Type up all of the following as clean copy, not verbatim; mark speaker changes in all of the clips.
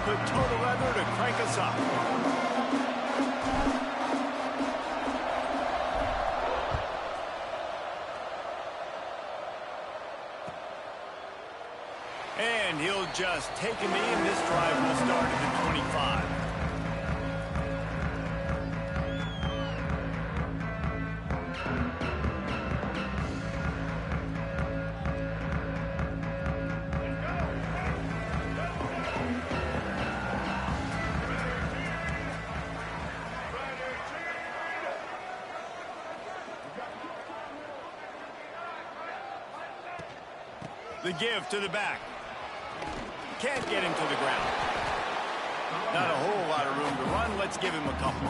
Speaker 1: put toe to leather to crank us up. And he'll just take a knee, and this drive will start at the 25. The give to the back. Can't get him to the ground. Not a whole lot of room to run. Let's give him a couple.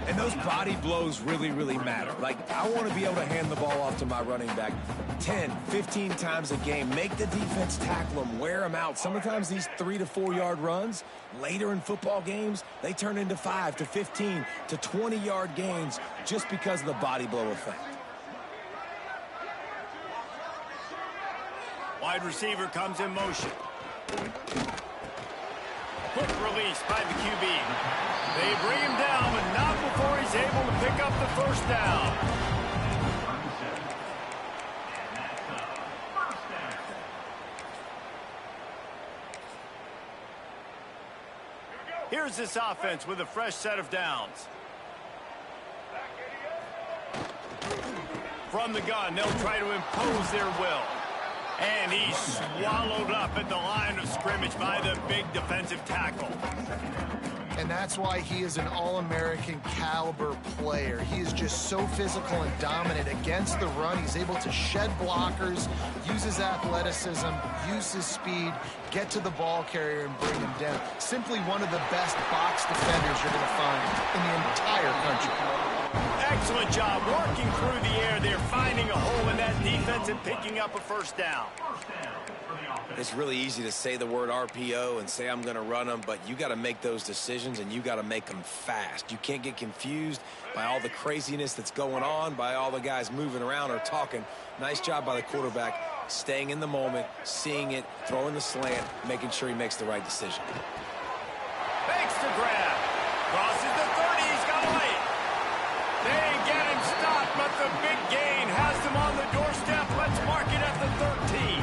Speaker 2: And those body blows really, really matter. Like, I want to be able to hand the ball off to my running back 10, 15 times a game. Make the defense tackle him, wear him out. Sometimes these 3 to 4 yard runs, later in football games, they turn into 5 to 15 to 20 yard gains just because of the body blow effect.
Speaker 1: Wide receiver comes in motion. Quick release by the QB. They bring him down, but not before he's able to pick up the first down. Here's this offense with a fresh set of downs. From the gun, they'll try to impose their will. And he's swallowed up at the line of scrimmage by the big defensive tackle.
Speaker 3: And that's why he is an All-American caliber player. He is just so physical and dominant against the run. He's able to shed blockers, use his athleticism, use his speed, get to the ball carrier and bring him down. Simply one of the best box defenders you're going to find in the entire country.
Speaker 1: Excellent job working through the air. They're finding a hole in that defense and picking up a first down.
Speaker 2: It's really easy to say the word RPO and say I'm going to run them, but you got to make those decisions and you got to make them fast. You can't get confused by all the craziness that's going on, by all the guys moving around or talking. Nice job by the quarterback, staying in the moment, seeing it, throwing the slant, making sure he makes the right decision.
Speaker 1: Fakes to grab. Crosses the 30. He's got to wait. They get him stopped, but the big gain has them on the doorstep. Let's mark it at the 13.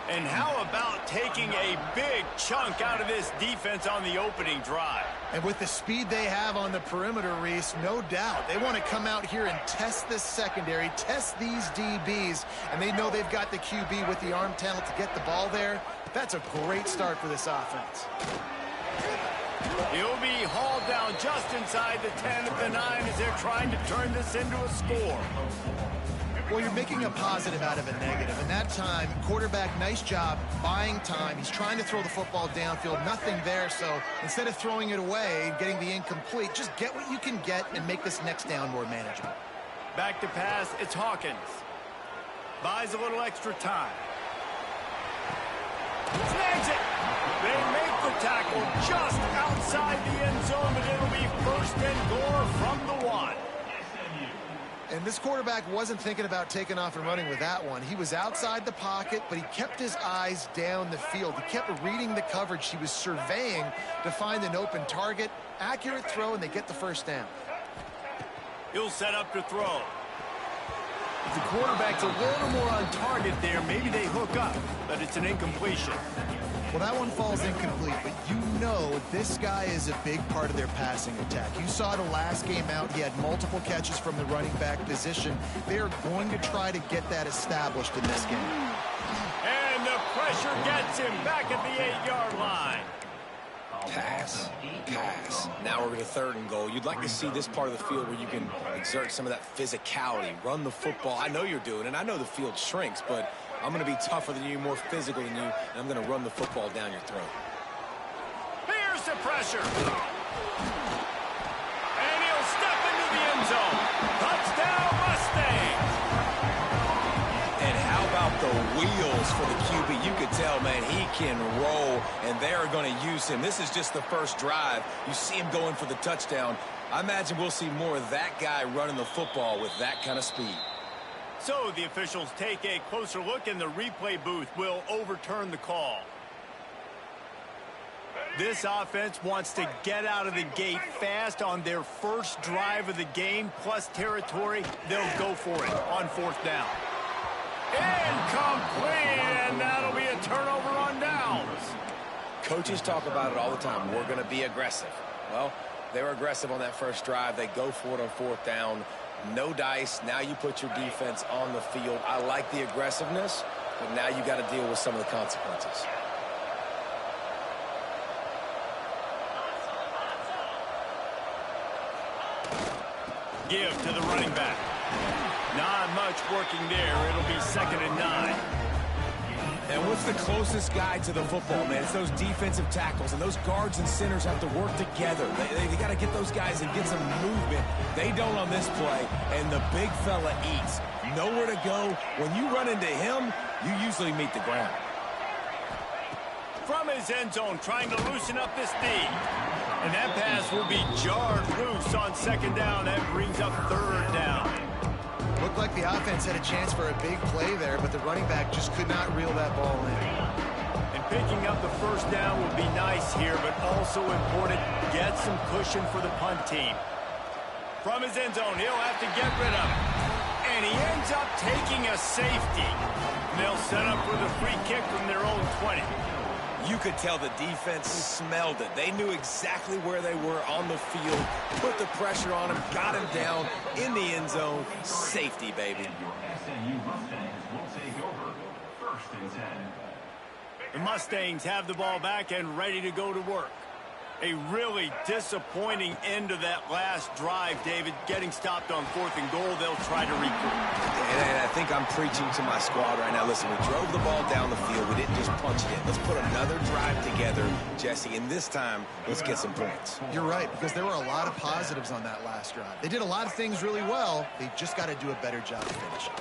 Speaker 1: And how about taking a big chunk out of this defense on the opening drive?
Speaker 3: And with the speed they have on the perimeter, Reese, no doubt. They want to come out here and test this secondary, test these DBs, and they know they've got the QB with the arm talent to get the ball there. That's a great start for this offense.
Speaker 1: He'll be hauled down just inside the 10 at the 9 as they're trying to turn this into a score.
Speaker 3: Well, you're making a positive out of a negative. And that time, quarterback, nice job buying time. He's trying to throw the football downfield. Nothing there. So instead of throwing it away and getting the incomplete, just get what you can get and make this next down more manageable.
Speaker 1: Back to pass, it's Hawkins. Buys a little extra time. Snags it. They make the tackle just outside the end zone, but it'll be first and goal from the 1.
Speaker 3: And this quarterback wasn't thinking about taking off and running with that one. He was outside the pocket, but he kept his eyes down the field. He kept reading the coverage. He was surveying to find an open target. Accurate throw, and they get the first down.
Speaker 1: He'll set up to throw. If the quarterback's a little more on target there, maybe they hook up, but it's an incompletion.
Speaker 3: Well, that one falls incomplete, but you know this guy is a big part of their passing attack. You saw the last game out. He had multiple catches from the running back position. They are going to try to get that established in this game.
Speaker 1: And the pressure gets him back at the 8-yard line.
Speaker 2: Pass, pass. Now we're going to 3rd and goal. You'd like to see this part of the field where you can exert some of that physicality, run the football. I know you're doing it. I know the field shrinks, but I'm going to be tougher than you, more physical than you, and I'm going to run the football down your throat.
Speaker 1: Here's the pressure. And he'll step into the end zone. Touchdown, Mustangs.
Speaker 2: And how about the wheels for the QB? You could tell, man, he can roll, and they're going to use him. This is just the first drive. You see him going for the touchdown. I imagine we'll see more of that guy running the football with that kind of speed.
Speaker 1: So the officials take a closer look, and the replay booth will overturn the call. This offense wants to get out of the gate fast on their first drive of the game, plus territory. They'll go for it on 4th down. Incomplete, and that'll be a turnover on downs.
Speaker 2: Coaches talk about it all the time. We're going to be aggressive. Well, they were aggressive on that first drive. They go for it on 4th down. No dice. Now you put your defense on the field. I like the aggressiveness, but now you got to deal with some of the consequences.
Speaker 1: Give to the running back. Not much working there. It'll be 2nd and 9.
Speaker 2: And what's the closest guy to the football, man? It's those defensive tackles, and those guards and centers have to work together. They got to get those guys and get some movement. They don't on this play, and the big fella eats. Nowhere to go. When you run into him, you usually meet the ground.
Speaker 1: From his end zone, trying to loosen up this D. And that pass will be jarred loose on 2nd down. That brings up 3rd down.
Speaker 3: Looked like the offense had a chance for a big play there, but the running back just could not reel that ball in.
Speaker 1: And picking up the 1st down will be nice here, but also important. Get some cushion for the punt team. From his end zone, he'll have to get rid of it. And he ends up taking a safety. They'll set up for the free kick from their own 20.
Speaker 2: You could tell the defense smelled it. They knew exactly where they were on the field, put the pressure on him, got him down in the end zone. Safety, baby.
Speaker 4: SMU Mustangs will take over 1st and 10.
Speaker 1: The Mustangs have the ball back and ready to go to work. A really disappointing end of that last drive, David. Getting stopped on 4th and goal, they'll try to regroup.
Speaker 2: And I think I'm preaching to my squad right now. Listen, we drove the ball down the field. We didn't just punch it in. Let's put another drive together, Jesse, and this time, let's get some points.
Speaker 3: You're right, because there were a lot of positives on that last drive. They did a lot of things really well. They just got to do a better job finishing.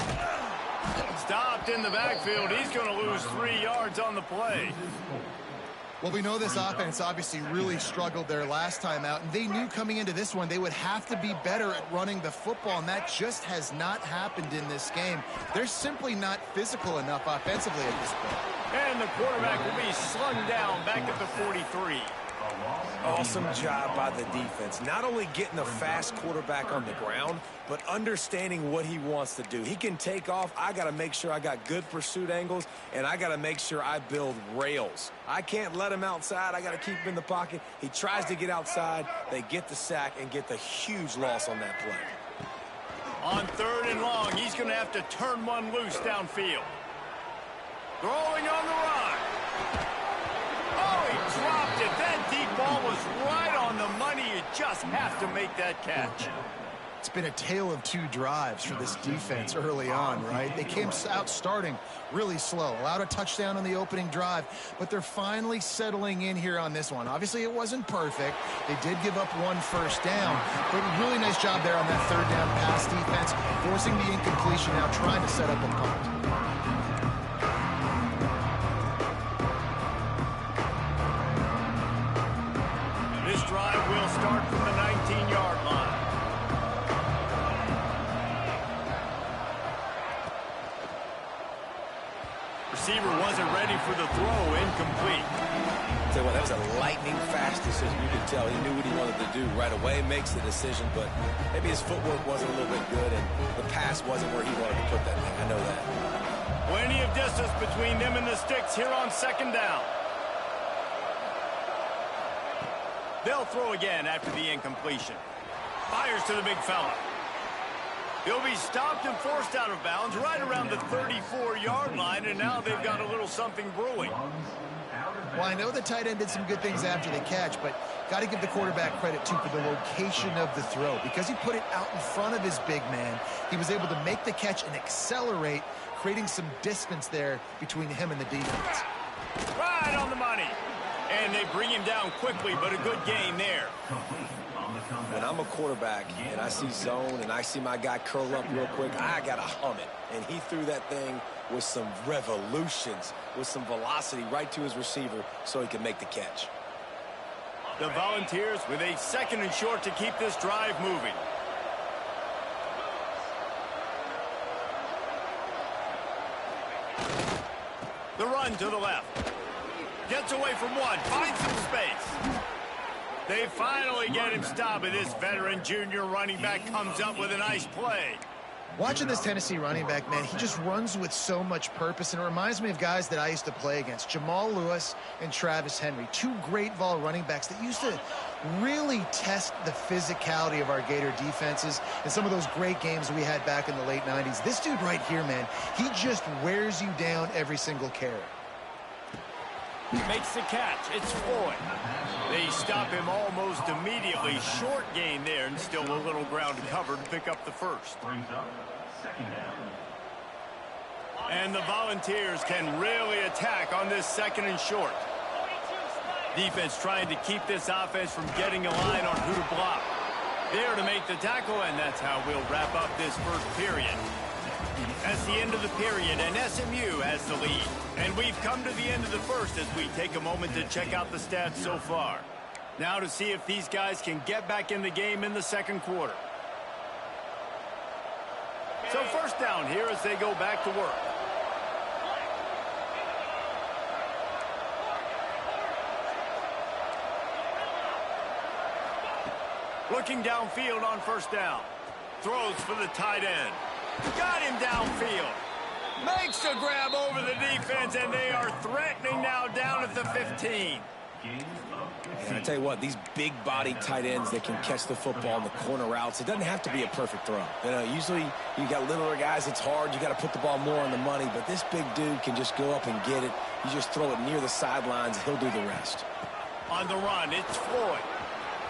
Speaker 1: Stopped in the backfield. He's going to lose 3 yards on the play.
Speaker 3: Well, we know this offense obviously really struggled their last time out, and they knew coming into this one they would have to be better at running the football, and that just has not happened in this game. They're simply not physical enough offensively at this point.
Speaker 1: And the quarterback will be slung down back at the 43.
Speaker 2: Awesome job by the defense. Not only getting a fast quarterback on the ground, but understanding what he wants to do. He can take off. I got to make sure I got good pursuit angles, and I got to make sure I build rails. I can't let him outside. I got to keep him in the pocket. He tries to get outside. They get the sack and get the huge loss on that play.
Speaker 1: On 3rd and long, he's going to have to turn one loose downfield. Throwing on the run. Oh, he dropped it. That deep ball was right on the money. You just have to make that catch.
Speaker 3: It's been a tale of 2 drives for this defense early on, right? They came out starting really slow, allowed a touchdown on the opening drive, but they're finally settling in here on this one. Obviously, it wasn't perfect. They did give up 1 first down, but really nice job there on that 3rd down pass defense, forcing the incompletion now, trying to set up a punt.
Speaker 1: This drive will start from the 19-yard line. Receiver wasn't ready for the throw, incomplete.
Speaker 2: Tell you what, that was a lightning-fast decision. You could tell he knew what he wanted to do right away, makes the decision, but maybe his footwork wasn't a little bit good, and the pass wasn't where he wanted to put that thing. I know that.
Speaker 1: Plenty of distance between them and the sticks here on 2nd down. They'll throw again after the incompletion. Fires to the big fella. He'll be stopped and forced out of bounds right around the 34-yard line, and now they've got a little something brewing.
Speaker 3: Well, I know the tight end did some good things after the catch, but got to give the quarterback credit, too, for the location of the throw. Because he put it out in front of his big man, he was able to make the catch and accelerate, creating some distance there between him and the defense.
Speaker 1: Right on the money. And they bring him down quickly, but a good gain there.
Speaker 2: When I'm a quarterback and I see zone and I see my guy curl up real quick, I got to hum it. And he threw that thing with some revolutions, with some velocity right to his receiver so he could make the catch.
Speaker 1: The Volunteers with a 2nd and short to keep this drive moving. The run to the left. Gets away from one. Finds some space. They finally get him stopped, and this veteran junior running back comes up with a nice play.
Speaker 3: Watching this Tennessee running back, man, he just runs with so much purpose, and it reminds me of guys that I used to play against, Jamal Lewis and Travis Henry, two great vol running backs that used to really test the physicality of our Gator defenses in some of those great games we had back in the late 90s. This dude right here, man, he just wears you down every single carry.
Speaker 1: Makes the catch. It's Floyd. They stop him almost immediately. Short gain there, and still a little ground to cover to pick up the first.
Speaker 4: Brings up second down.
Speaker 1: And the Volunteers can really attack on this second and short. Defense trying to keep this offense from getting a line on who to block. There to make the tackle, and that's how we'll wrap up this first period. That's the end of the period, and SMU has the lead. And we've come to the end of the first as we take a moment to check out the stats so far. Now to see if these guys can get back in the game in the second quarter. So first down here as they go back to work. Looking downfield on first down. Throws for the tight end. Got him downfield. Makes a grab over the defense, and they are threatening now down at the 15.
Speaker 2: And I tell you what, these big-body tight ends that can catch the football in the corner routes, it doesn't have to be a perfect throw. You know, usually you got littler guys, it's hard. You got to put the ball more on the money, but this big dude can just go up and get it. You just throw it near the sidelines, he'll do the rest.
Speaker 1: On the run, it's Floyd.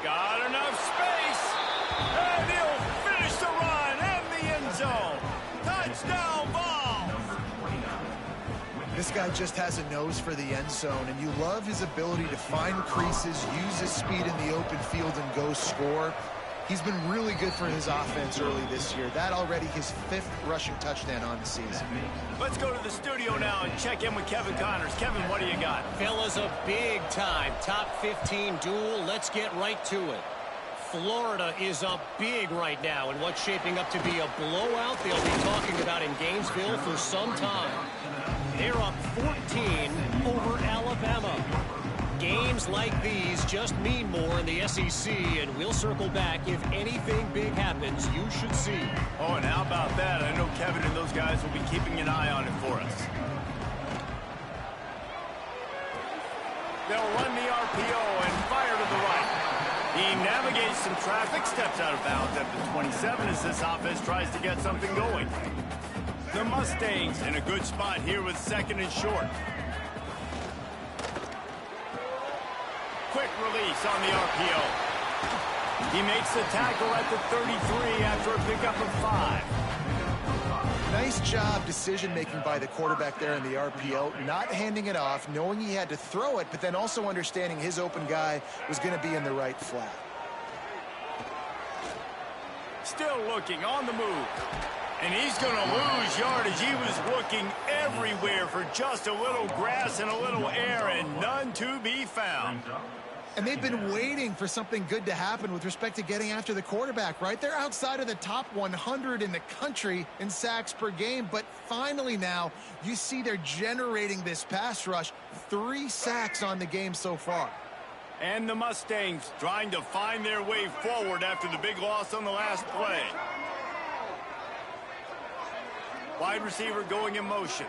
Speaker 1: Got enough space, and he'll finish the run and the end zone. Touchdown ball.
Speaker 3: This guy just has a nose for the end zone, and you love his ability to find creases, use his speed in the open field, and go score. He's been really good for his offense early this year. That already his 5th rushing touchdown on the season.
Speaker 1: Let's go to the studio now and check in with Kevin Connors. Kevin, what do you got?
Speaker 5: Fellas, a big-time top 15 duel. Let's get right to it. Florida is up big right now in what's shaping up to be a blowout they'll be talking about in Gainesville for some time. They're up 14 over Alabama. Games like these just mean more in the SEC, and we'll circle back if anything big happens you should see.
Speaker 1: Oh, and how about that? I know Kevin and those guys will be keeping an eye on it for us. They'll run the RPO and fire to the right. He navigates some traffic, steps out of bounds at the 27 as this offense tries to get something going. The Mustangs in a good spot here with second and short. Quick release on the RPO. He makes the tackle at the 33 after a pickup of 5.
Speaker 3: Nice job decision-making by the quarterback there in the RPO, not handing it off, knowing he had to throw it, but then also understanding his open guy was going to be in the right flat.
Speaker 1: Still looking on the move. And he's going to lose yardage. He was looking everywhere for just a little grass and a little air, and none to be found.
Speaker 3: And they've been waiting for something good to happen with respect to getting after the quarterback, right? They're outside of the top 100 in the country in sacks per game, but finally now you see they're generating this pass rush. 3 sacks on the game so far.
Speaker 1: And the Mustangs trying to find their way forward after the big loss on the last play. Wide receiver going in motion.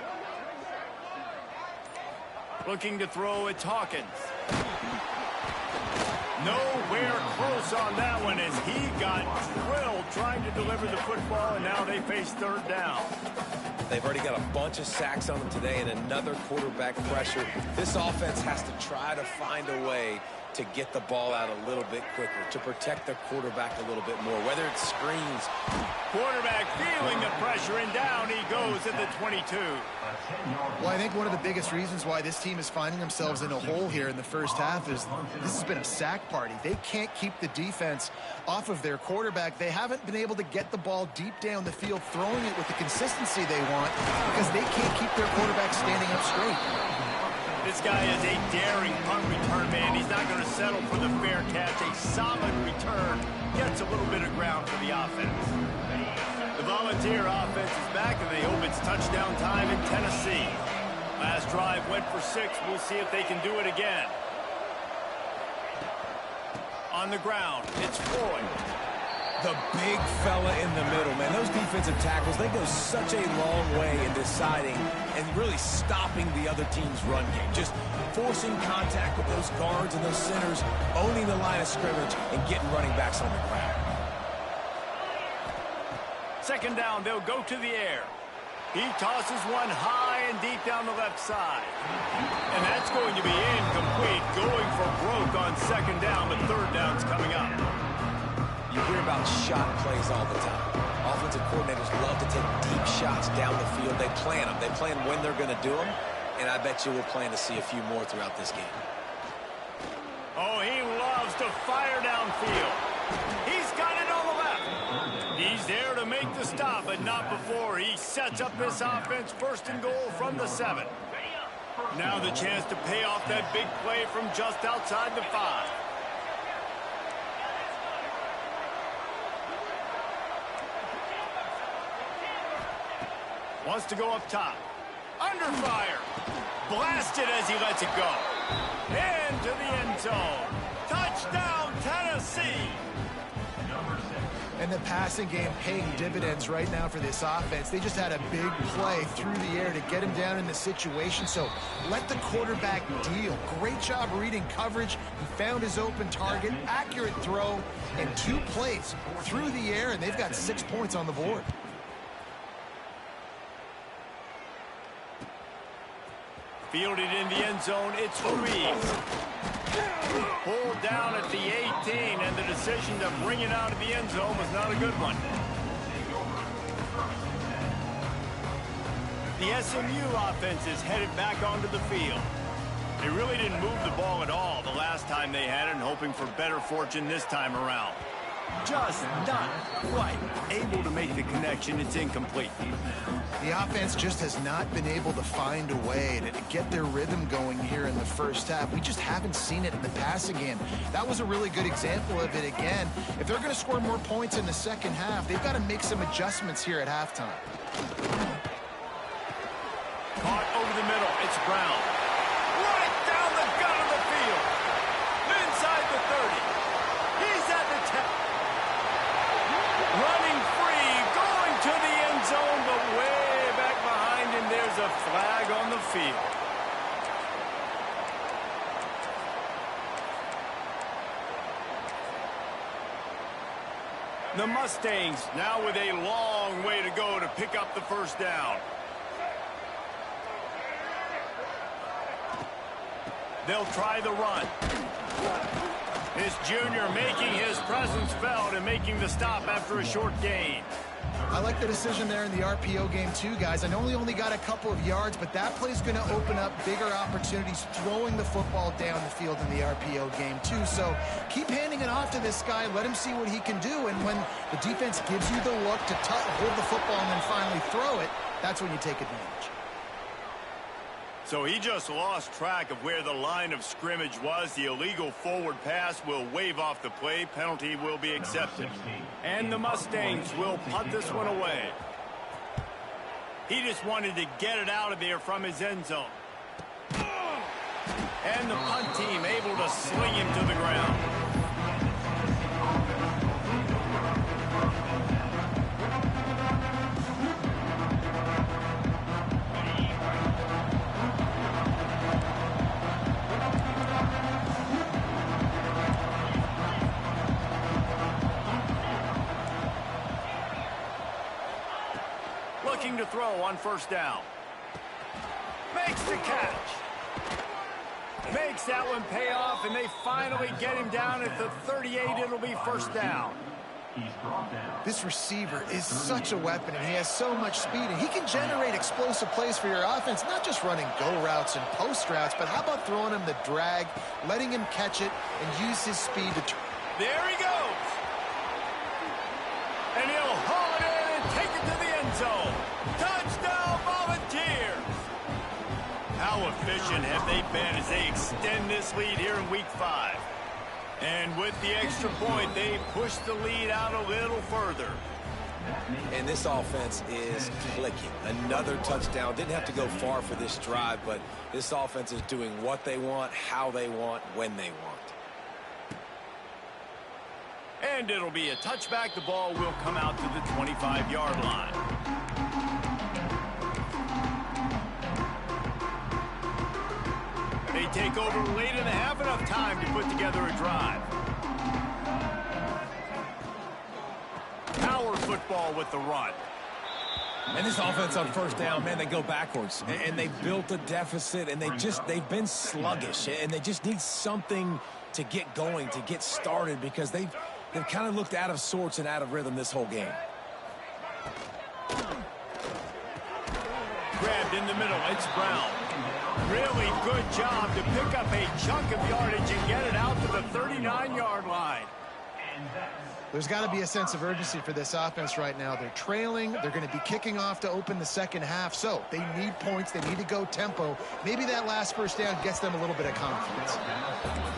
Speaker 1: Looking to throw, it's Hawkins. Nowhere close on that one as he got drilled trying to deliver the football, and now they face third down.
Speaker 2: They've already got a bunch of sacks on them today and another quarterback pressure. This offense has to try to find a way to get the ball out a little bit quicker, to protect the quarterback a little bit more, whether it's screens.
Speaker 1: Quarterback feeling the pressure, and down he goes at the 22.
Speaker 3: Well, I think one of the biggest reasons why this team is finding themselves in a hole here in the first half is this has been a sack party. They can't keep the defense off of their quarterback. They haven't been able to get the ball deep down the field, throwing it with the consistency they want because they can't keep their quarterback standing up straight.
Speaker 1: This guy is a daring punt return man. He's not going to settle for the fair catch. A solid return. Gets a little bit of ground for the offense. The Volunteer offense is back, and they hope it's touchdown time in Tennessee. Last drive went for 6. We'll see if they can do it again. On the ground, it's Floyd.
Speaker 2: The big fella in the middle, man. Those defensive tackles, they go such a long way in deciding and really stopping the other team's run game. Just forcing contact with those guards and those centers, owning the line of scrimmage, and getting running backs on the ground.
Speaker 1: Second down, they'll go to the air. He tosses one high and deep down the left side. And that's going to be incomplete, going for broke on second down, but third down's coming up.
Speaker 2: You hear about shot plays all the time. Offensive coordinators love to take deep shots down the field. They plan them. They plan when they're going to do them, and I bet you we'll plan to see a few more throughout this game.
Speaker 1: Oh, he loves to fire downfield. He's got it on the left. He's there to make the stop, but not before he sets up this offense first and goal from the 7. Now the chance to pay off that big play from just outside the 5. Wants to go up top. Under fire. Blasted as he lets it go. Into the end zone. Touchdown, Tennessee.
Speaker 3: And the passing game paying dividends right now for this offense. They just had a big play through the air to get him down in the situation. So let the quarterback deal. Great job reading coverage. He found his open target, accurate throw, and 2 plays through the air, and they've got 6 points on the board.
Speaker 1: Fielded in the end zone, it's Ruiz. Pulled down at the 18, and the decision to bring it out of the end zone was not a good one. The SMU offense is headed back onto the field. They really didn't move the ball at all the last time they had it, and hoping for better fortune this time around. Just not quite able to make the connection. It's incomplete.
Speaker 3: The offense just has not been able to find a way to get their rhythm going here in the first half. We just haven't seen it in the passing game. That was a really good example of it again. If they're going to score more points in the second half, they've got to make some adjustments here at halftime.
Speaker 1: Caught over the middle. It's Brown. Right down the gut of the field. Inside the 30. He's at the 10. Running free, going to the end zone, but way back behind him, there's a flag on the field. The Mustangs now with a long way to go to pick up the first down. They'll try the run. This junior making his presence felt and making the stop after a short gain.
Speaker 3: I like the decision there in the RPO game too, guys. I know he only got a couple of yards, but that play's going to open up bigger opportunities throwing the football down the field in the RPO game too. So keep handing it off to this guy. Let him see what he can do. And when the defense gives you the look to hold the football and then finally throw it, that's when you take advantage.
Speaker 1: So he just lost track of where the line of scrimmage was. The illegal forward pass will wave off the play. Penalty will be accepted. And the Mustangs will punt this one away. He just wanted to get it out of there from his end zone. And the punt team able to sling him to the ground. Looking to throw on first down. Makes the catch. Makes that one pay off, and they finally get him down at the 38. It'll be first down.
Speaker 3: This receiver is such a weapon, and he has so much speed, and he can generate explosive plays for your offense, not just running go routes and post routes, but how about throwing him the drag, letting him catch it, and use his speed to...
Speaker 1: There he goes. And he'll haul it in and take it to the end zone. Touchdown, Volunteers. How efficient have they been as they extend this lead here in Week 5? And with the extra point, they push the lead out a little further.
Speaker 2: And this offense is clicking. Another touchdown. Didn't have to go far for this drive, but this offense is doing what they want, how they want, when they want.
Speaker 1: And it'll be a touchback. The ball will come out to the 25-yard line. They take over late in the half, enough time to put together a drive. Power football with the run.
Speaker 2: And this offense on first down, man, they go backwards. And they built a deficit, and they've been sluggish. And they just need something to get going, to get started, because they've kind of looked out of sorts and out of rhythm this whole game.
Speaker 1: Grabbed in the middle, it's Brown. Really good job to pick up a chunk of yardage and get it out to the 39-yard line.
Speaker 3: There's got to be a sense of urgency for this offense right now. They're trailing. They're going to be kicking off to open the second half. So they need points. They need to go tempo. Maybe that last first down gets them a little bit of confidence.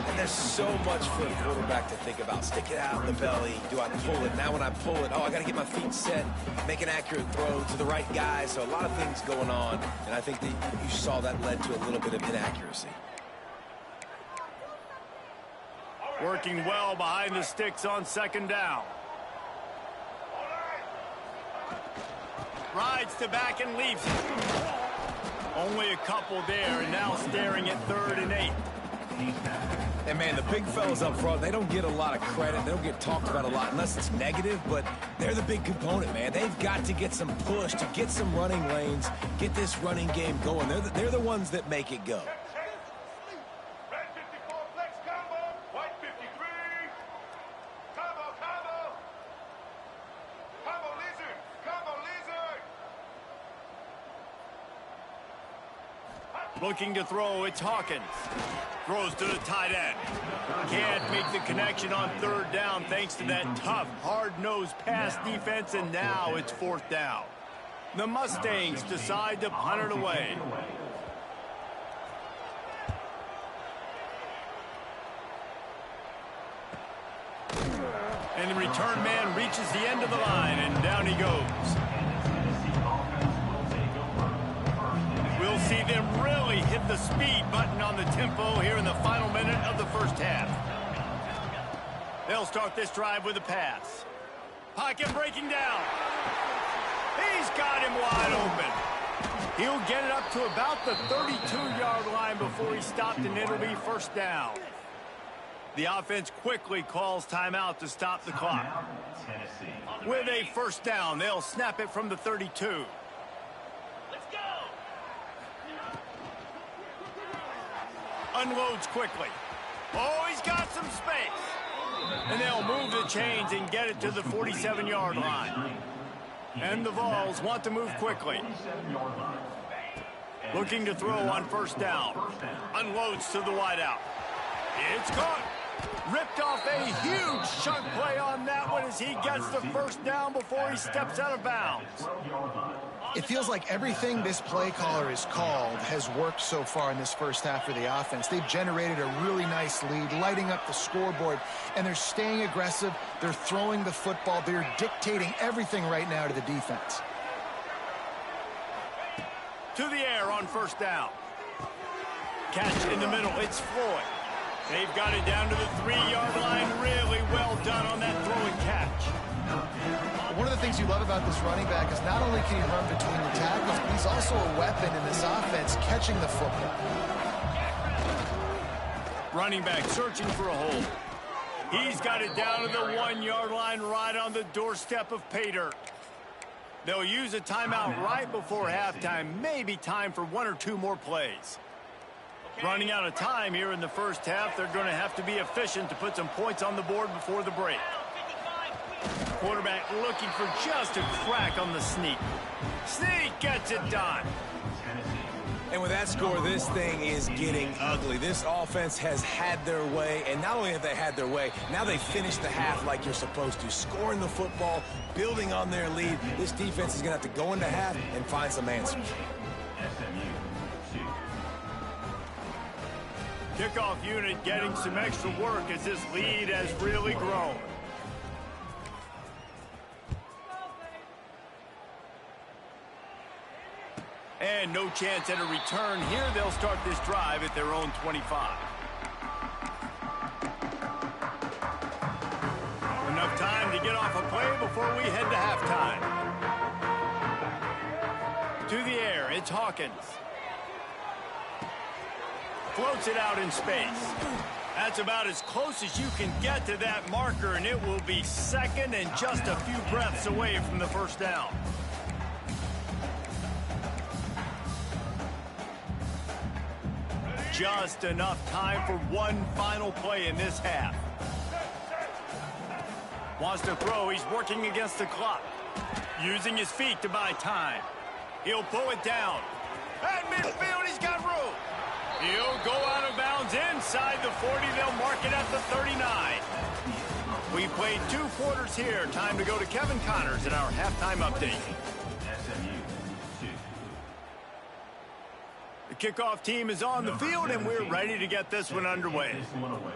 Speaker 2: And there's so much for a quarterback to think about. Stick it out in the belly. Do I pull it? Now when I pull it, I got to get my feet set, make an accurate throw to the right guy. So a lot of things going on. And I think that you saw that led to a little bit of inaccuracy.
Speaker 1: Working well behind the sticks on second down. Rides to back and leaves it. Only a couple there, and now staring at 3rd and 8.
Speaker 2: And, man, the big fellas up front, they don't get a lot of credit. They don't get talked about a lot unless it's negative, but they're the big component, man. They've got to get some push, to get some running lanes, get this running game going. They're the ones that make it go.
Speaker 1: Looking to throw, it's Hawkins. Throws to the tight end. Can't make the connection on 3rd down thanks to that tough, hard-nosed pass defense, and now it's 4th down. The Mustangs decide to punt it away. And the return man reaches the end of the line, and down he goes. We'll see them really hit the speed button on the tempo here in the final minute of the first half. They'll start this drive with a pass. Pocket breaking down. He's got him wide open. He'll get it up to about the 32-yard line before he stopped, and it'll be 1st down. The offense quickly calls timeout to stop the clock. With a 1st down, they'll snap it from the 32. Unloads quickly. Oh, he's got some space. And they'll move the chains and get it to the 47-yard line. And the Vols want to move quickly. Looking to throw on 1st down. Unloads to the wideout. It's caught. Ripped off a huge chunk play on that one as he gets the 1st down before he steps out of bounds.
Speaker 3: It feels like everything this play caller has called has worked so far in this first half for the offense. They've generated a really nice lead, lighting up the scoreboard, and they're staying aggressive. They're throwing the football. They're dictating everything right now to the defense.
Speaker 1: To the air on 1st down. Catch in the middle. It's Floyd. They've got it down to the 3-yard line. Really well done on that throw and catch.
Speaker 3: One of the things you love about this running back is not only can he run between the tackles, but he's also a weapon in this offense, catching the football.
Speaker 1: Running back searching for a hole. He's got it down to the 1-yard line, right on the doorstep of pay dirt. They'll use a timeout right before halftime. Maybe time for 1 or 2 more plays. Running out of time here in the first half. They're going to have to be efficient to put some points on the board before the break. Quarterback looking for just a crack on the sneak. Sneak gets it done.
Speaker 2: And with that score, this thing is getting ugly. This offense has had their way, and not only have they had their way, now they finished the half like you're supposed to, scoring the football, building on their lead. This defense is going to have to go into half and find some answers.
Speaker 1: Kickoff unit getting some extra work as this lead has really grown. And no chance at a return here. They'll start this drive at their own 25. Enough time to get off a play before we head to halftime. To the air, it's Hawkins. Floats it out in space. That's about as close as you can get to that marker, and it will be second and just a few breaths away from the first down. Just enough time for one final play in this half. Wants to throw. He's working against the clock. Using his feet to buy time. He'll pull it down. At midfield, he's got room. He'll go out of bounds inside the 40. They'll mark it at the 39. We played 2 quarters here. Time to go to Kevin Connors in our halftime update.
Speaker 4: SMU 2.
Speaker 1: The kickoff team is on the field, and we're ready to get this one underway.
Speaker 4: This one away.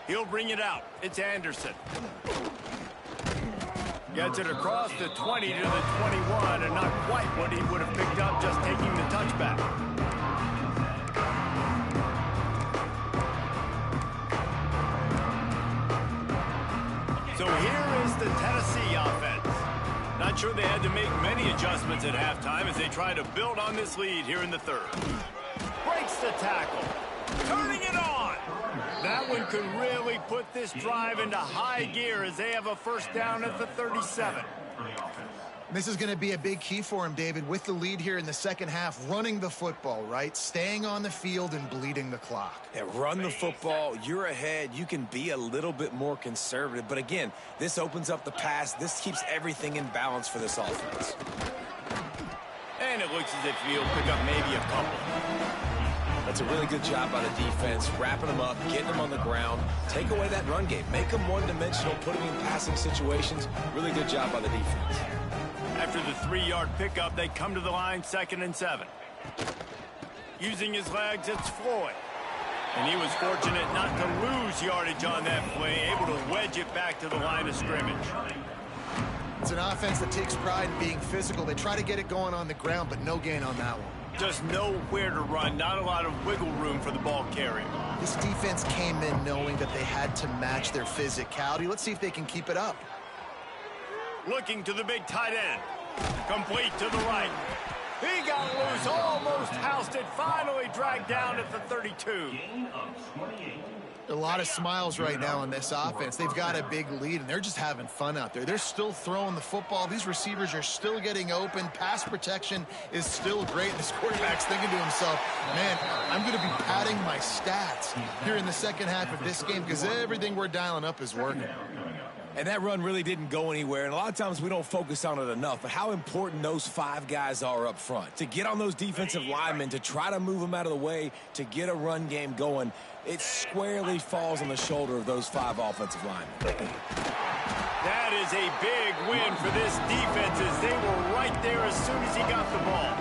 Speaker 1: He'll bring it out. It's Anderson. Gets it across the 20 to the 21, and not quite what he would have picked up just taking the touchback. So here is the Tennessee offense. Not sure they had to make many adjustments at halftime as they try to build on this lead here in the third. Breaks the tackle. Turning it on. That one could really put this drive into high gear as they have a first down at the 37.
Speaker 3: This is going to be a big key for him, David, with the lead here in the second half, running the football, right? Staying on the field and bleeding the clock.
Speaker 2: Yeah, run the football. You're ahead. You can be a little bit more conservative. But again, this opens up the pass. This keeps everything in balance for this offense.
Speaker 1: And it looks as if he'll pick up maybe a couple.
Speaker 2: That's a really good job by the defense, wrapping them up, getting them on the ground. Take away that run game. Make them one-dimensional, put them in passing situations. Really good job by the defense.
Speaker 1: After the 3-yard pickup, they come to the line 2nd and 7. Using his legs, it's Floyd. And he was fortunate not to lose yardage on that play, able to wedge it back to the line of scrimmage.
Speaker 3: It's an offense that takes pride in being physical. They try to get it going on the ground, but no gain on that one.
Speaker 1: Just nowhere to run, not a lot of wiggle room for the ball carrier.
Speaker 3: This defense came in knowing that they had to match their physicality. Let's see if they can keep it up.
Speaker 1: Looking to the big tight end. Complete to the right. He got loose, almost housed it, finally dragged down at the 32.
Speaker 4: Gain of 28.
Speaker 3: A lot of smiles right now on this offense. They've got a big lead, and they're just having fun out there. They're still throwing the football. These receivers are still getting open. Pass protection is still great. This quarterback's thinking to himself, man, I'm going to be padding my stats here in the second half of this game because everything we're dialing up is working.
Speaker 2: And that run really didn't go anywhere. And a lot of times we don't focus on it enough. But how important those 5 guys are up front. To get on those defensive linemen, to try to move them out of the way, to get a run game going, it squarely falls on the shoulder of those 5 offensive linemen.
Speaker 1: That is a big win for this defense as they were right there as soon as he got the ball.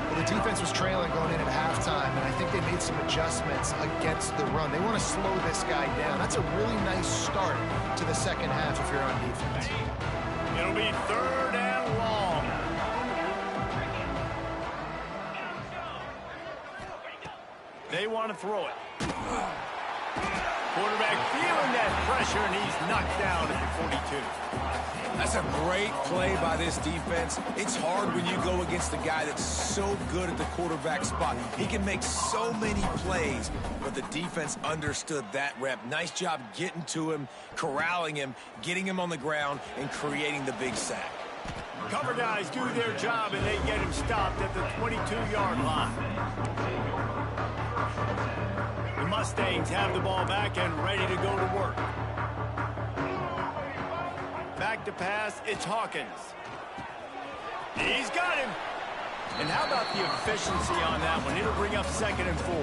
Speaker 3: Well, the defense was trailing going in at halftime, and I think they made some adjustments against the run. They want to slow this guy down. That's a really nice start to the second half if you're on defense.
Speaker 1: It'll be 3rd and long. They want to throw it. Quarterback feeling that pressure, and he's knocked down at the 42.
Speaker 2: That's a great play by this defense. It's hard when you go against a guy that's so good at the quarterback spot. He can make so many plays, but the defense understood that rep. Nice job getting to him, corralling him, getting him on the ground, and creating the big sack.
Speaker 1: Cover guys do their job, and they get him stopped at the 22-yard line. The Mustangs have the ball back and ready to go to work. Back to pass, it's Hawkins. He's got him. And how about the efficiency on that one? It'll bring up 2nd and 4.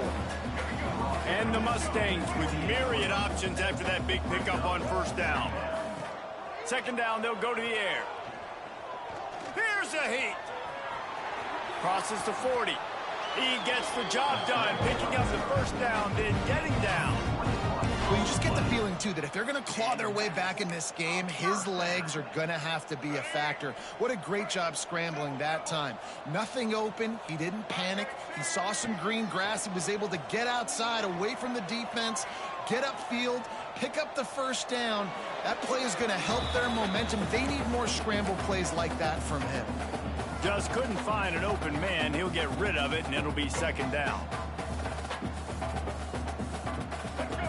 Speaker 1: And the Mustangs with myriad options after that big pickup on first down. 2nd down, they'll go to the air. Here's a heat. Crosses to 40. He gets the job done, picking up the first down, then getting down.
Speaker 3: Well, you just get the feeling something, too, that if they're going to claw their way back in this game, his legs are going to have to be a factor. What a great job scrambling that time. Nothing open. He didn't panic. He saw some green grass. He was able to get outside, away from the defense, get upfield, pick up the first down. That play is going to help their momentum. They need more scramble plays like that from him.
Speaker 1: Just couldn't find an open man. He'll get rid of it, and it'll be second down.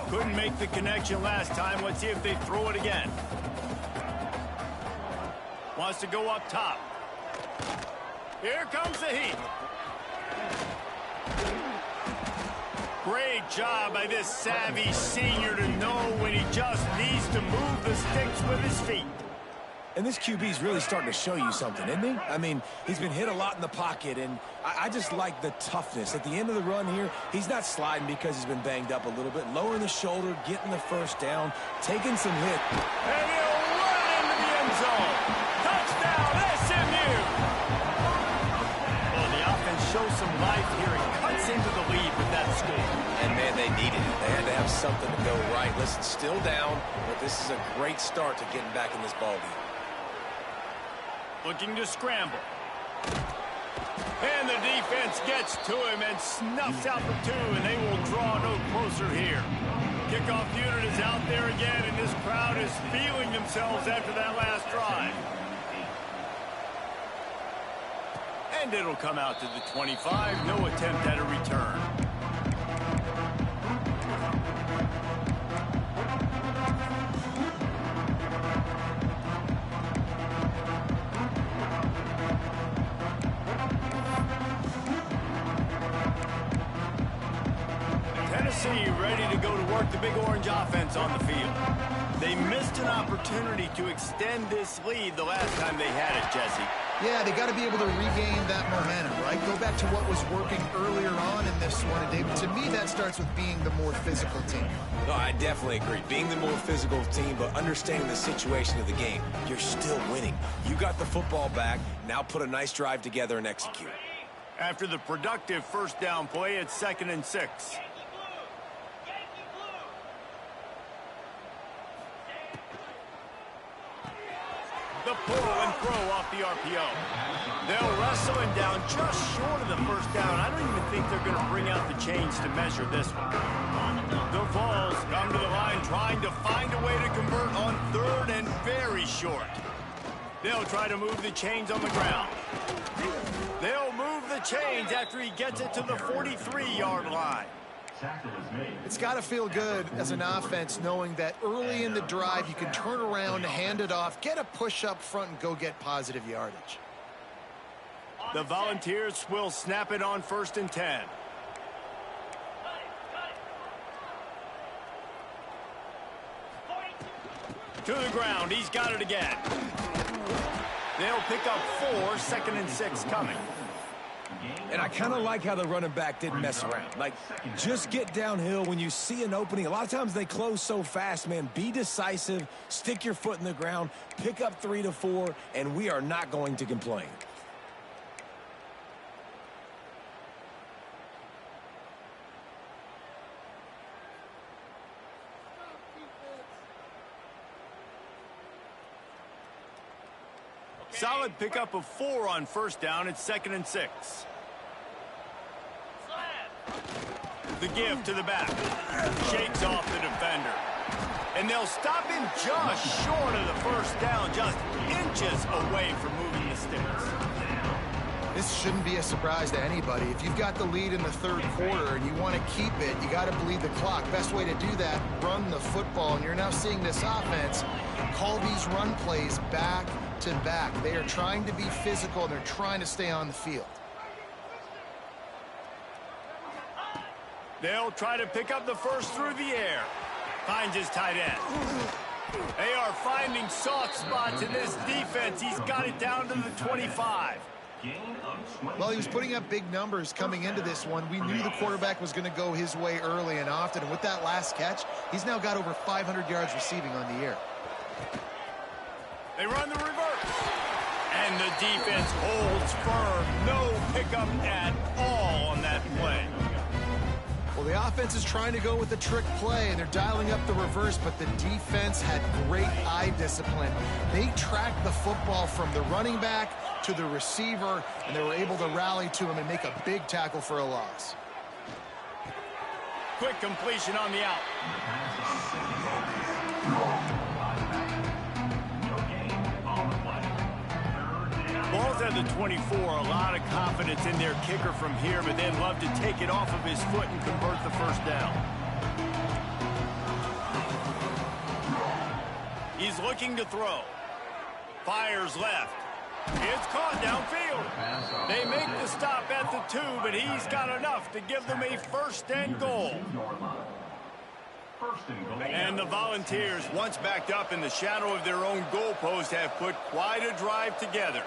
Speaker 1: Couldn't make the connection last time. Let's see if they throw it again. Wants to go up top. Here comes the heat. Great job by this savvy senior to know when he just needs to move the sticks with his feet.
Speaker 2: And this QB's really starting to show you something, isn't he? I mean, he's been hit a lot in the pocket, and I just like the toughness. At the end of the run here, he's not sliding because he's been banged up a little bit. Lowering the shoulder, getting the first down, taking some hit.
Speaker 1: And he'll run into the end zone. Touchdown, SMU! Well, the offense shows some life here and cuts into the lead with that score.
Speaker 2: And, man, they needed it. They had to have something to go right. Listen, still down, but this is a great start to getting back in this ballgame.
Speaker 1: Looking to scramble. And the defense gets to him and snuffs out the two, and they will draw no closer here. Kickoff unit is out there again, and this crowd is feeling themselves after that last drive. And it'll come out to the 25. No attempt at a return. Ready to go to work the big orange offense on the field. They missed an opportunity to extend this lead the last time they had it, Jesse.
Speaker 3: Yeah, they got to be able to regain that momentum, right? Go back to what was working earlier on in this one. And David, to me, that starts with being the more physical team.
Speaker 2: No, I definitely agree. Being the more physical team, but understanding the situation of the game. You're still winning. You got the football back. Now put a nice drive together and execute.
Speaker 1: After the productive first down play, it's 2nd and 6. The pull and throw off the RPO. They'll wrestle him down just short of the first down. I don't even think they're going to bring out the chains to measure this one. The Vols come to the line trying to find a way to convert on 3rd and very short. They'll try to move the chains on the ground. They'll move the chains after he gets it to the 43-yard line.
Speaker 3: It's got to feel good as an offense knowing that early in the drive you can turn around, hand it off, get a push up front, and go get positive yardage.
Speaker 1: The Volunteers will snap it on 1st and 10. To the ground. He's got it again. They'll pick up 4, 2nd and 6 coming.
Speaker 2: And I kind of like how the running back didn't mess around. Like, just get downhill when you see an opening. A lot of times they close so fast, man. Be decisive, stick your foot in the ground, pick up 3 to 4, and we are not going to complain.
Speaker 1: Solid pickup of 4 on first down. It's 2nd and 6. The give to the back. Shakes off the defender. And they'll stop him just short of the first down, just inches away from moving the sticks.
Speaker 3: This shouldn't be a surprise to anybody. If you've got the lead in the 3rd quarter and you want to keep it, you got to bleed the clock. Best way to do that, run the football. And you're now seeing this offense call these run plays back to back. They are trying to be physical, and they're trying to stay on the field.
Speaker 1: They'll try to pick up the first through the air. Finds his tight end. They are finding soft spots in this defense. He's got it down to the 25.
Speaker 3: Well, he was putting up big numbers coming into this one. We knew the quarterback was going to go his way early and often. And with that last catch, he's now got over 500 yards receiving on the year.
Speaker 1: They run the reverse. And the defense holds firm. No pickup at all on that play.
Speaker 3: Well, The offense is trying to go with the trick play, and they're dialing up the reverse, but the defense had great eye discipline. They tracked the football from the running back to the receiver, and they were able to rally to him and make a big tackle for a loss.
Speaker 1: Quick completion on the out. Ball's at the 24. A lot of confidence in their kicker from here, but they'd love to take it off of his foot and convert the first down. He's looking to throw. Fires left. It's caught downfield. They make the stop at the 2, but he's got enough to give them a first and goal. And the Volunteers, once backed up in the shadow of their own goalpost, have put quite a drive together.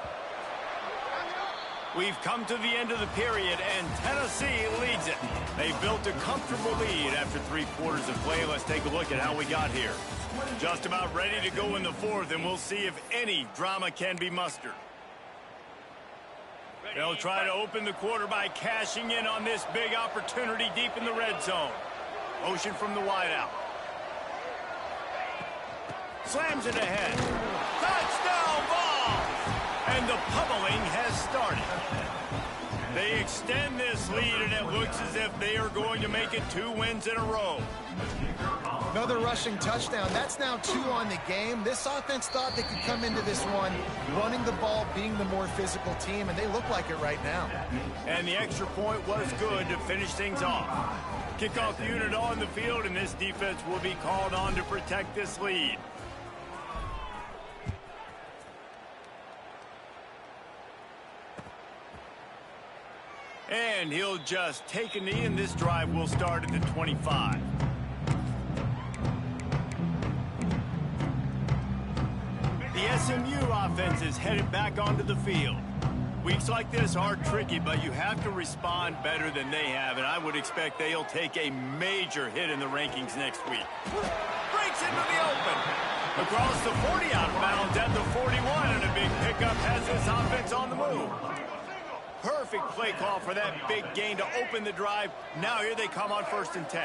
Speaker 1: We've come to the end of the period, and Tennessee leads it. They built a comfortable lead after 3 quarters of play. Let's take a look at how we got here. Just about ready to go in the 4th, and we'll see if any drama can be mustered. They'll try to open the quarter by cashing in on this big opportunity deep in the red zone. Motion from the wideout. Slams it ahead. Touchdown ball! And the pummeling has started. They extend this lead, and it looks as if they are going to make it 2 wins in a row.
Speaker 3: Another rushing touchdown. That's now 2 on the game. This offense thought they could come into this one running the ball, being the more physical team, and they look like it right now.
Speaker 1: And the extra point was good to finish things off. Kickoff unit on the field, and this defense will be called on to protect this lead. And he'll just take a knee, and this drive will start at the 25. The SMU offense is headed back onto the field. Weeks like this are tricky, but you have to respond better than they have, and I would expect they'll take a major hit in the rankings next week. Breaks into the open. Across the 40, out of bounds at the 41, and a big pickup has this offense on the move. Perfect play call for that big gain to open the drive. Now here they come on 1st and 10.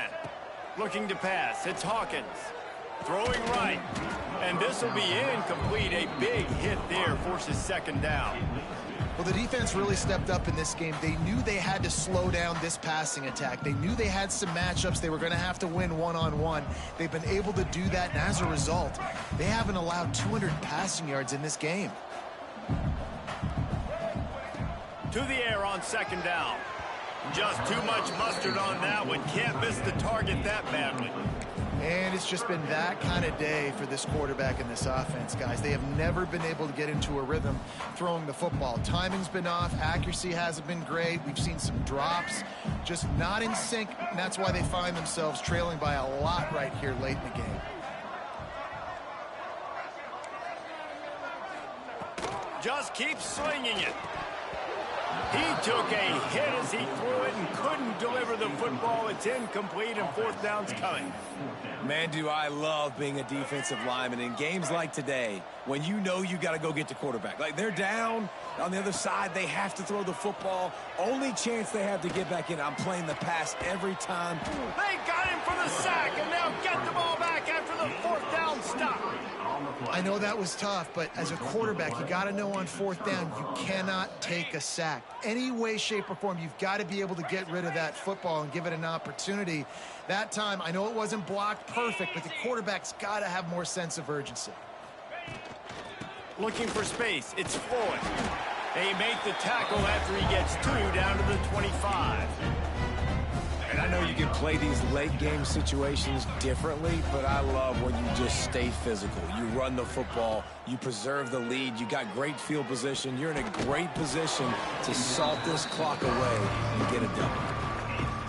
Speaker 1: Looking to pass. It's Hawkins. Throwing right. And this will be incomplete. A big hit there forces 2nd down.
Speaker 3: Well, the defense really stepped up in this game. They knew they had to slow down this passing attack. They knew they had some matchups they were going to have to win one-on-one. They've been able to do that, and as a result, they haven't allowed 200 passing yards in this game.
Speaker 1: To the air on 2nd down. Just too much mustard on that one. Can't miss the target that badly.
Speaker 3: And it's just been that kind of day for this quarterback and this offense, guys. They have never been able to get into a rhythm throwing the football. Timing's been off. Accuracy hasn't been great. We've seen some drops. Just not in sync, and that's why they find themselves trailing by a lot right here late in the game.
Speaker 1: Just keep slinging it. He took a hit as he threw it and couldn't deliver the football. It's incomplete, and 4th down's coming.
Speaker 2: Man, do I love being a defensive lineman in games like today when you know you got to go get the quarterback. Like, they're down on the other side. They have to throw the football. Only chance they have to get back in. I'm playing the pass every time.
Speaker 1: They got him for the sack, and now get the ball back after the 4th down stop.
Speaker 3: I know that was tough, but as a quarterback, you got to know on 4th down, you cannot take a sack. Any way, shape, or form, you've got to be able to get rid of that football and give it an opportunity. That time, I know it wasn't blocked perfect, but the quarterback's got to have more sense of urgency.
Speaker 1: Looking for space. It's Floyd. They make the tackle after he gets 2 down to the 25.
Speaker 2: And I know you can play these late game situations differently, but I love when you just stay physical. You run the football, you preserve the lead, you got great field position, you're in a great position to salt this clock away and get it done.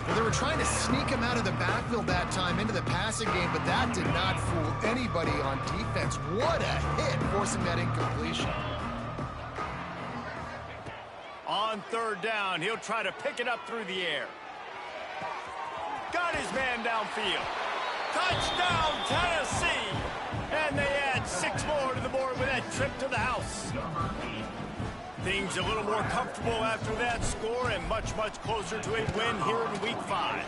Speaker 3: Well, they were trying to sneak him out of the backfield that time into the passing game, but that did not fool anybody on defense. What a hit, forcing that incompletion.
Speaker 1: On 3rd down, he'll try to pick it up through the air. Got his man downfield. Touchdown, Tennessee! And they add 6 more to the board with that trip to the house. Things a little more comfortable after that score and much, much closer to a win here in Week 5.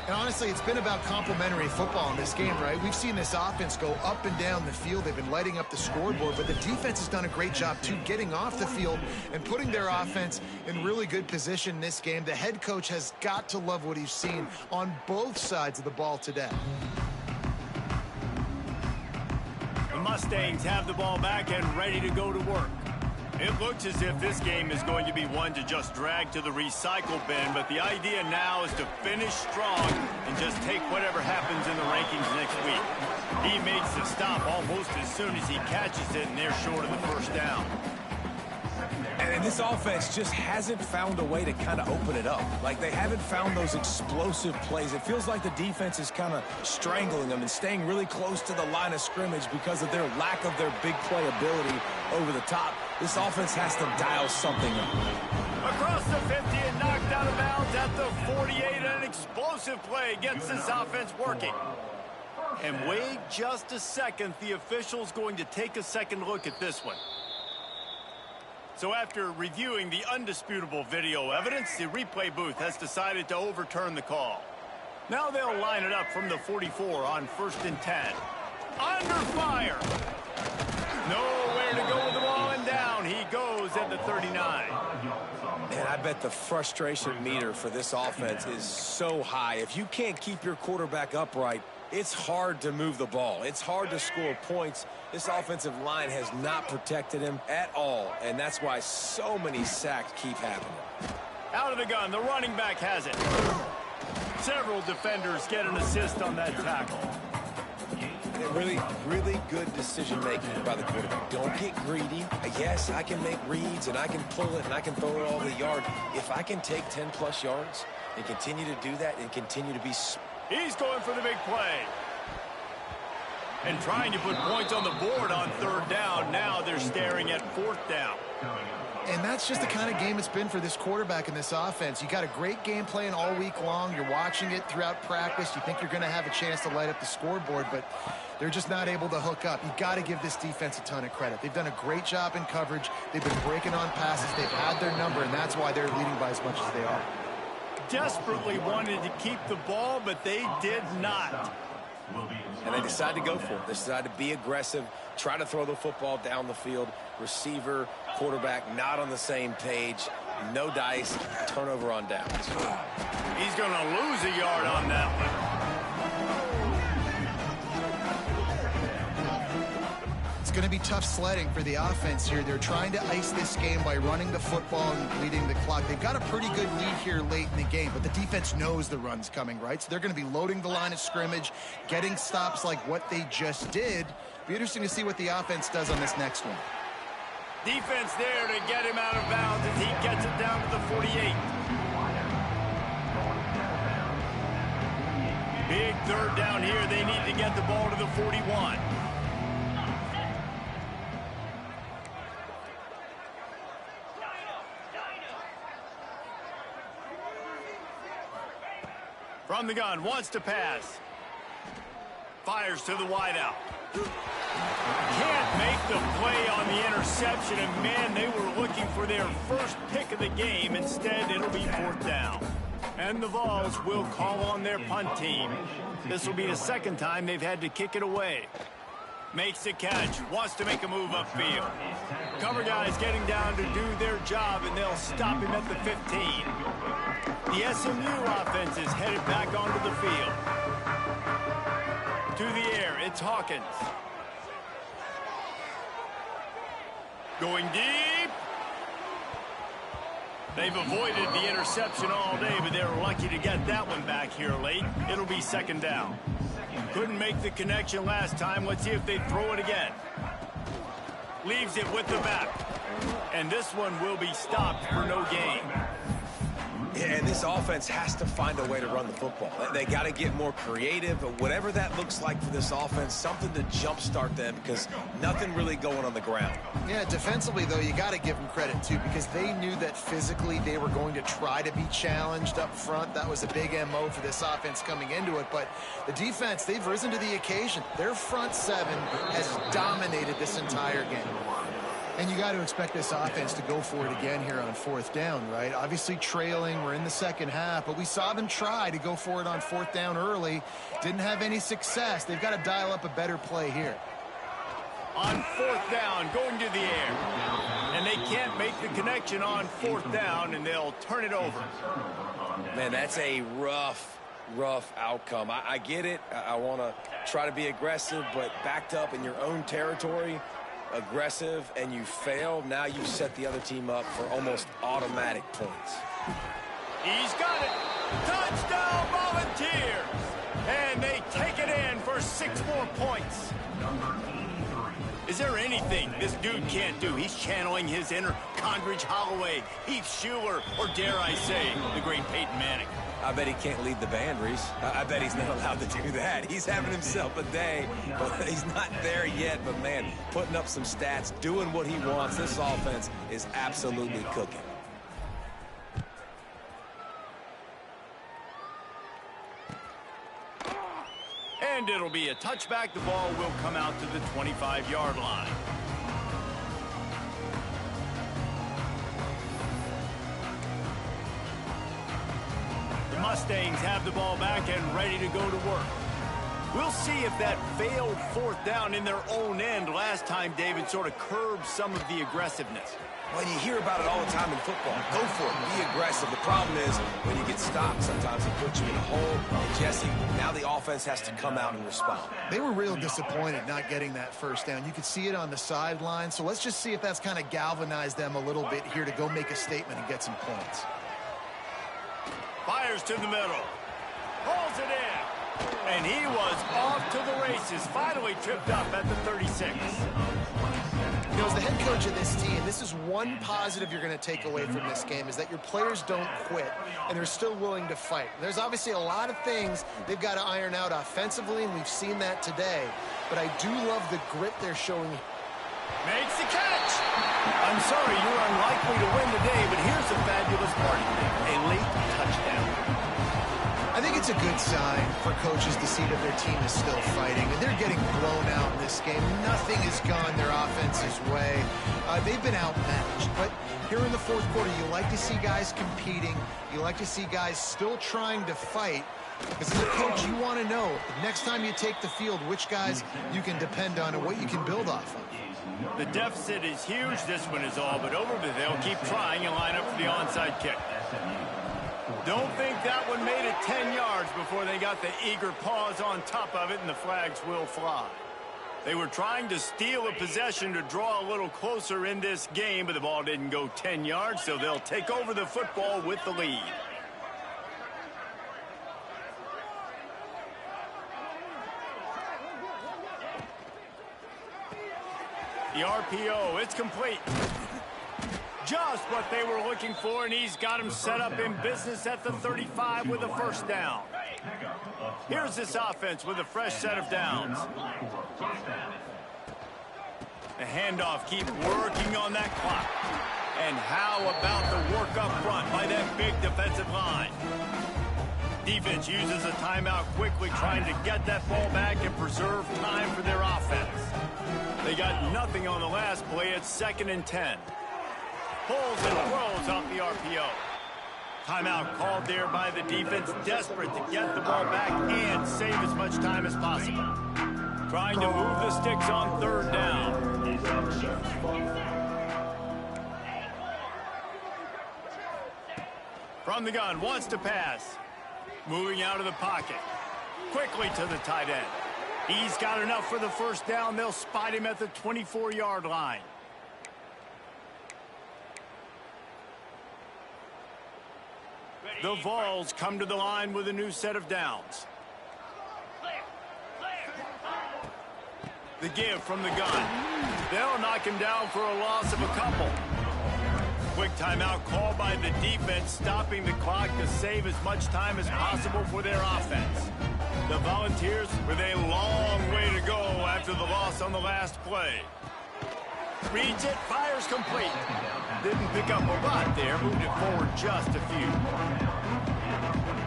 Speaker 3: And honestly, it's been about complementary football in this game, right? We've seen this offense go up and down the field. They've been lighting up the scoreboard, but the defense has done a great job, too, getting off the field and putting their offense in really good position in this game. The head coach has got to love what he's seen on both sides of the ball today.
Speaker 1: The Mustangs have the ball back and ready to go to work. It looks as if this game is going to be one to just drag to the recycle bin, but the idea now is to finish strong and just take whatever happens in the rankings next week. He makes the stop almost as soon as he catches it, and they're short of the first down.
Speaker 2: And this offense just hasn't found a way to kind of open it up. Like, they haven't found those explosive plays. It feels like the defense is kind of strangling them and staying really close to the line of scrimmage because of their lack of their big play ability over the top. This offense has to dial something up.
Speaker 1: Across the 50 and knocked out of bounds at the 48. An explosive play gets this offense working. And wait just a second. The official's going to take a second look at this one. So after reviewing the undisputable video evidence, the replay booth has decided to overturn the call. Now they'll line it up from the 44 on 1st and 10. Under fire. Nowhere to go with the ball, and down he goes at the 39.
Speaker 2: And I bet the frustration meter for this offense is so high. If you can't keep your quarterback upright, it's hard to move the ball. It's hard to score points. This offensive line has not protected him at all, and that's why so many sacks keep happening.
Speaker 1: Out of the gun, the running back has it. Several defenders get an assist on that tackle.
Speaker 2: Really, really good decision-making by the quarterback. Don't get greedy. Yes, I can make reads, and I can pull it, and I can throw it all the yard. If I can take 10-plus yards and continue to do that and continue to be...
Speaker 1: He's going for the big play. And trying to put points on the board on 3rd down. Now they're staring at 4th down.
Speaker 3: And that's just the kind of game it's been for this quarterback in this offense. You got a great game plan all week long. You're watching it throughout practice. You think you're going to have a chance to light up the scoreboard, but they're just not able to hook up. You got to give this defense a ton of credit. They've done a great job in coverage. They've been breaking on passes. They've had their number, and that's why they're leading by as much as they are.
Speaker 1: Desperately wanted to keep the ball, but they did not.
Speaker 2: And they decided to go for it. They decided to be aggressive, try to throw the football down the field. Receiver, quarterback, not on the same page. No dice, turnover on downs.
Speaker 1: He's going to lose a yard on that one.
Speaker 3: It's going to be tough sledding for the offense here. They're trying to ice this game by running the football and bleeding the clock. They've got a pretty good lead here late in the game, but the defense knows the run's coming, right? So they're going to be loading the line of scrimmage, getting stops like what they just did. Be interesting to see what the offense does on this next one.
Speaker 1: Defense there to get him out of bounds as he gets it down to the 48. Big 3rd down here. They need to get the ball to the 41. From the gun, wants to pass. Fires to the wideout. Can't make the play on the interception, and man, they were looking for their first pick of the game. Instead, it'll be 4th down. And the Vols will call on their punt team. This will be the 2nd time they've had to kick it away. Makes the catch, wants to make a move upfield. Cover guys getting down to do their job, and they'll stop him at the 15. The SMU offense is headed back onto the field. To the air, it's Hawkins. Going deep. They've avoided the interception all day, but they're lucky to get that one back here late. It'll be 2nd down. Couldn't make the connection last time. Let's see if they throw it again. Leaves it with the back. And this one will be stopped for no gain.
Speaker 2: Yeah, and this offense has to find a way to run the football. They got to get more creative, whatever that looks like for this offense, something to jumpstart them because nothing really going on the ground.
Speaker 3: Yeah, defensively, though, you got to give them credit, too, because they knew that physically they were going to try to be challenged up front. That was a big MO for this offense coming into it. But the defense, they've risen to the occasion. Their front 7 has dominated this entire game. And you got to expect this offense to go for it again here on 4th down, right? Obviously trailing, we're in the second half, but we saw them try to go for it on 4th down early. Didn't have any success. They've got to dial up a better play here.
Speaker 1: On 4th down, going to the air. And they can't make the connection on 4th down, and they'll turn it over.
Speaker 2: Man, that's a rough outcome. I get it. I want to try to be aggressive, but backed up in your own territory, aggressive, and you fail, now you set the other team up for almost automatic points.
Speaker 1: He's got it. Touchdown, Volunteers. And they take it in for 6 more points. Is there anything this dude can't do? He's channeling his inner Condridge Holloway, Heath Schuler, or dare I say, the great Peyton Manning.
Speaker 2: I bet he can't lead the band, Reese. I bet he's not allowed to do that. He's having himself a day. Well, he's not there yet, but, man, putting up some stats, doing what he wants. This offense is absolutely cooking.
Speaker 1: And it'll be a touchback. The ball will come out to the 25-yard line. The Mustangs have the ball back and ready to go to work. We'll see if that failed 4th down in their own end last time, David, sort of curbed some of the aggressiveness.
Speaker 2: Well, you hear about it all the time in football. Go for it. Be aggressive. The problem is when you get stopped, sometimes it puts you in a hole. And Jesse, now the offense has to come out and respond.
Speaker 3: They were real disappointed not getting that 1st down. You could see it on the sideline. So let's just see if that's kind of galvanized them a little bit here to go make a statement and get some points.
Speaker 1: Fires to the middle. Pulls it in. And he was off to the races. Finally tripped up at the 36.
Speaker 3: You know, as the head coach of this team, this is one positive you're going to take away from this game, is that your players don't quit, and they're still willing to fight. There's obviously a lot of things they've got to iron out offensively, and we've seen that today. But I do love the grit they're showing.
Speaker 1: Makes the catch. I'm sorry, you're unlikely to win today, but here's a fabulous party thing. A late touchdown.
Speaker 3: I think it's a good sign for coaches to see that their team is still fighting, and they're getting blown out in this game. Nothing has gone their offense's way. They've been outmatched, but here in the 4th quarter, you like to see guys competing. You like to see guys still trying to fight, because as a coach, you want to know the next time you take the field which guys you can depend on and what you can build off of.
Speaker 1: The deficit is huge. This one is all but over, but they'll keep trying and line up for the onside kick. Don't think that one made it 10 yards before they got the eager paws on top of it, and the flags will fly. They were trying to steal a possession to draw a little closer in this game, but the ball didn't go 10 yards, so they'll take over the football with the lead. The RPO, it's complete. Just what they were looking for, and he's got him set up in business at the 35 with a 1st down. Here's this offense with a fresh set of downs. The handoff keeps working on that clock. And how about the work up front by that big defensive line? Defense uses a timeout quickly, trying to get that ball back and preserve time for their offense. They got nothing on the last play. It's 2nd and 10. Pulls and throws off the RPO. Timeout called there by the defense, desperate to get the ball back and save as much time as possible. Trying to move the sticks on 3rd down. From the gun, wants to pass. Moving out of the pocket. Quickly to the tight end. He's got enough for the 1st down. They'll spot him at the 24-yard line. The Vols come to the line with a new set of downs. The give from the gun. They'll knock him down for a loss of a couple. Quick timeout called by the defense, stopping the clock to save as much time as possible for their offense. The Volunteers with a long way to go after the loss on the last play. Reads it, fires complete. Didn't pick up a lot there, moved it forward just a few.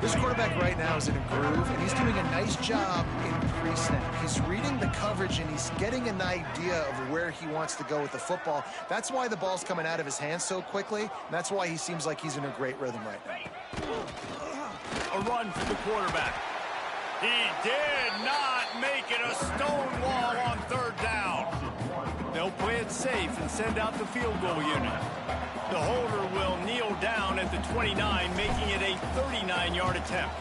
Speaker 3: This quarterback right now is in a groove, and he's doing a nice job in pre-snap. He's reading the coverage, and he's getting an idea of where he wants to go with the football. That's why the ball's coming out of his hands so quickly, and that's why he seems like he's in a great rhythm right now.
Speaker 1: A run for the quarterback. He did not make it a stone wall on third down. They'll play it safe and send out the field goal unit. The holder will kneel down at the 29, making it a 39-yard attempt.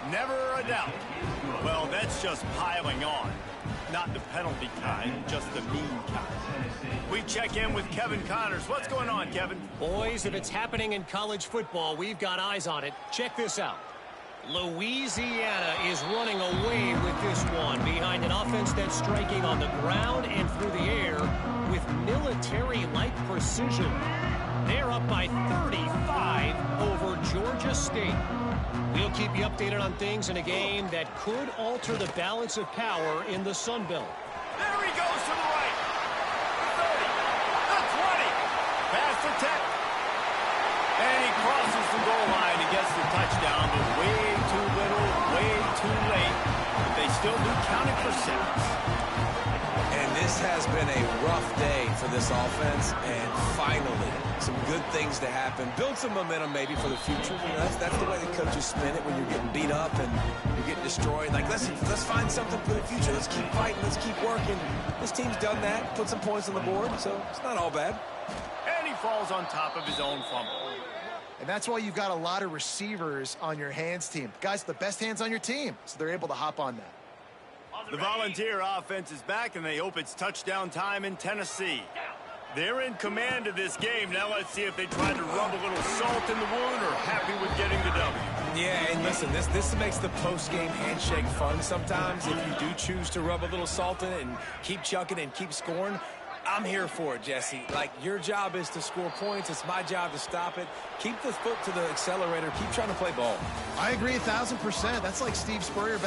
Speaker 1: Never a doubt. Well, that's just piling on. Not the penalty kind, just the mean kind. We check in with Kevin Connors. What's going on, Kevin?
Speaker 5: Boys, if it's happening in college football, we've got eyes on it. Check this out. Louisiana is running away with this one behind an offense that's striking on the ground and through the air with military-like precision. They're up by 35 over Georgia State. We'll keep you updated on things in a game that could alter the balance of power in the Sun Belt.
Speaker 1: There he goes to the right. The 30, the 20. Pass protect. And he crosses the goal line and gets the touchdown, but way too little, way too late. But they still do count it for seconds.
Speaker 2: And this has been a rough day for this offense, and finally, some good things to happen. Build some momentum maybe for the future. You know, that's the way the coaches spin it when you're getting beat up and you're getting destroyed. Like, let's find something for the future. Let's keep fighting. Let's keep working. This team's done that, put some points on the board, so it's not all bad.
Speaker 1: And he falls on top of his own fumble.
Speaker 3: And that's why you've got a lot of receivers on your hands team. Guys, the best hands on your team, so they're able to hop on that.
Speaker 1: The Volunteer offense is back, and they hope it's touchdown time in Tennessee. They're in command of this game. Now let's see if they try to rub a little salt in the wound or happy with getting the W.
Speaker 2: Yeah, and listen, this makes the post-game handshake fun sometimes. If you do choose to rub a little salt in it and keep chucking and keep scoring, I'm here for it, Jesse. Like, your job is to score points. It's my job to stop it. Keep the foot to the accelerator. Keep trying to play ball.
Speaker 3: I agree 1,000%. That's like Steve Spurrier